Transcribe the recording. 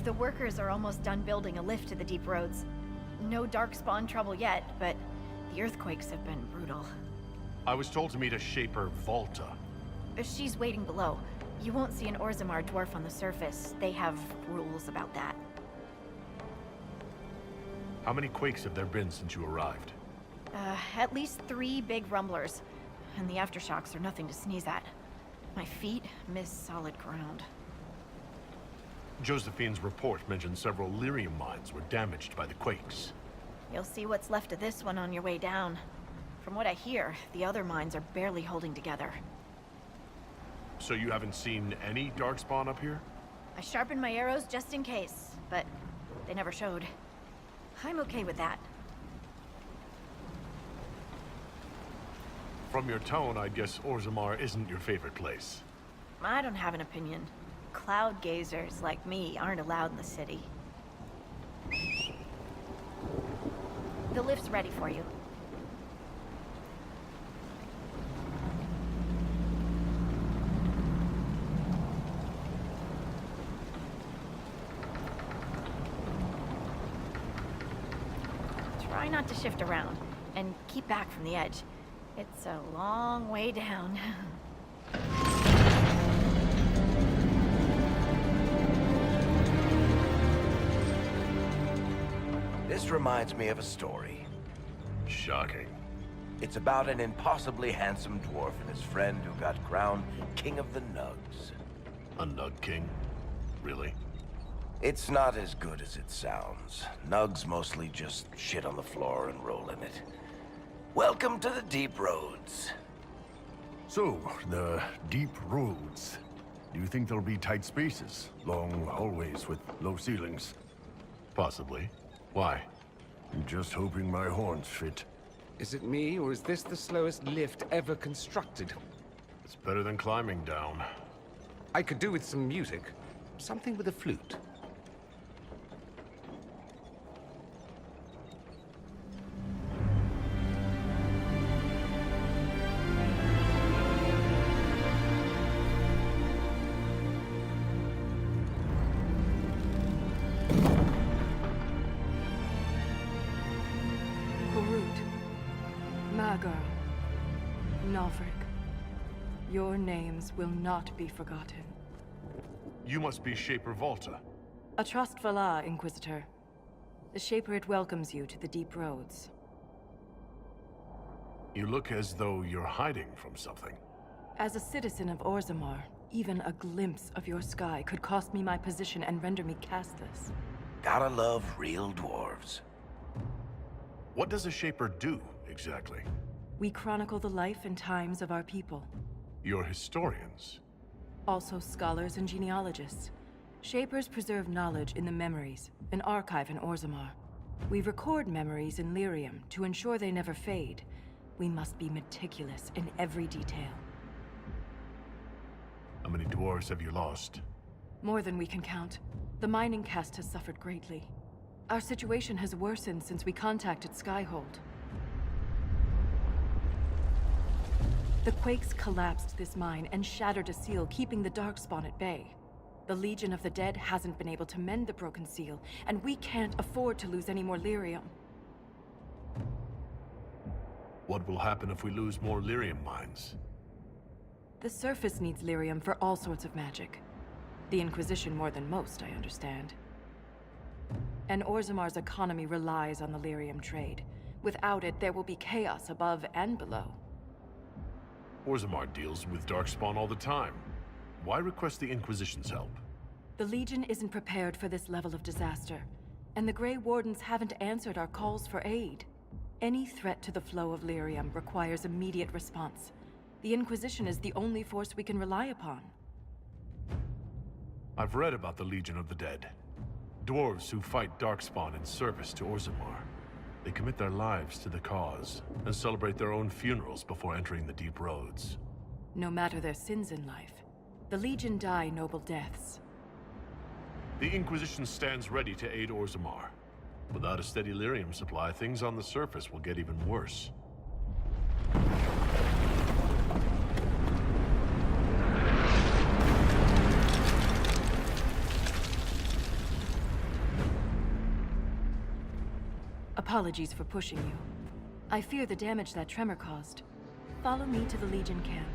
The workers are almost done building a lift to the deep roads. No darkspawn trouble yet, but the earthquakes have been brutal. I was told to meet a Shaper, Volta. She's waiting below. You won't see an Orzammar dwarf on the surface. They have rules about that. How many quakes have there been since you arrived? At least 3 big rumblers. And the aftershocks are nothing to sneeze at. My feet miss solid ground. Josephine's report mentioned several lyrium mines were damaged by the quakes. You'll see what's left of this one on your way down. From what I hear, the other mines are barely holding together. So you haven't seen any darkspawn up here? I sharpened my arrows just in case, but they never showed. I'm okay with that. From your tone, I'd guess Orzammar isn't your favorite place. I don't have an opinion. Cloud gazers like me aren't allowed in the city. The lift's ready for you. Try not to shift around, and keep back from the edge. It's a long way down. This reminds me of a story. Shocking. It's about an impossibly handsome dwarf and his friend who got crowned King of the Nugs. A Nug King? Really? It's not as good as it sounds. Nugs mostly just shit on the floor and roll in it. Welcome to the deep roads. So, the deep roads. Do you think there'll be tight spaces? Long hallways with low ceilings? Possibly. Why? I'm just hoping my horns fit. Is it me, or is this the slowest lift ever constructed? It's better than climbing down. I could do with some music. Something with a flute. Your names will not be forgotten. You must be Shaper Volta. A trustful Inquisitor. The Shaper it welcomes you to the deep roads. You look as though you're hiding from something. As a citizen of Orzammar, even a glimpse of your sky could cost me my position and render me castless. Gotta love real dwarves. What does a Shaper do, exactly? We chronicle the life and times of our people. You're historians. Also scholars and genealogists. Shapers preserve knowledge in the memories, an archive in Orzammar. We record memories in lyrium to ensure they never fade. We must be meticulous in every detail. How many dwarves have you lost? More than we can count. The mining caste has suffered greatly. Our situation has worsened since we contacted Skyhold. The quakes collapsed this mine and shattered a seal, keeping the Darkspawn at bay. The Legion of the Dead hasn't been able to mend the broken seal, and we can't afford to lose any more lyrium. What will happen if we lose more lyrium mines? The surface needs lyrium for all sorts of magic. The Inquisition more than most, I understand. And Orzammar's economy relies on the lyrium trade. Without it, there will be chaos above and below. Orzammar deals with Darkspawn all the time. Why request the Inquisition's help? The Legion isn't prepared for this level of disaster, and the Grey Wardens haven't answered our calls for aid. Any threat to the flow of lyrium requires immediate response. The Inquisition is the only force we can rely upon. I've read about the Legion of the Dead. Dwarves who fight Darkspawn in service to Orzammar. They commit their lives to the cause, and celebrate their own funerals before entering the deep roads. No matter their sins in life, the Legion die noble deaths. The Inquisition stands ready to aid Orzammar. Without a steady lyrium supply, things on the surface will get even worse. Apologies for pushing you. I fear the damage that tremor caused. Follow me to the Legion camp.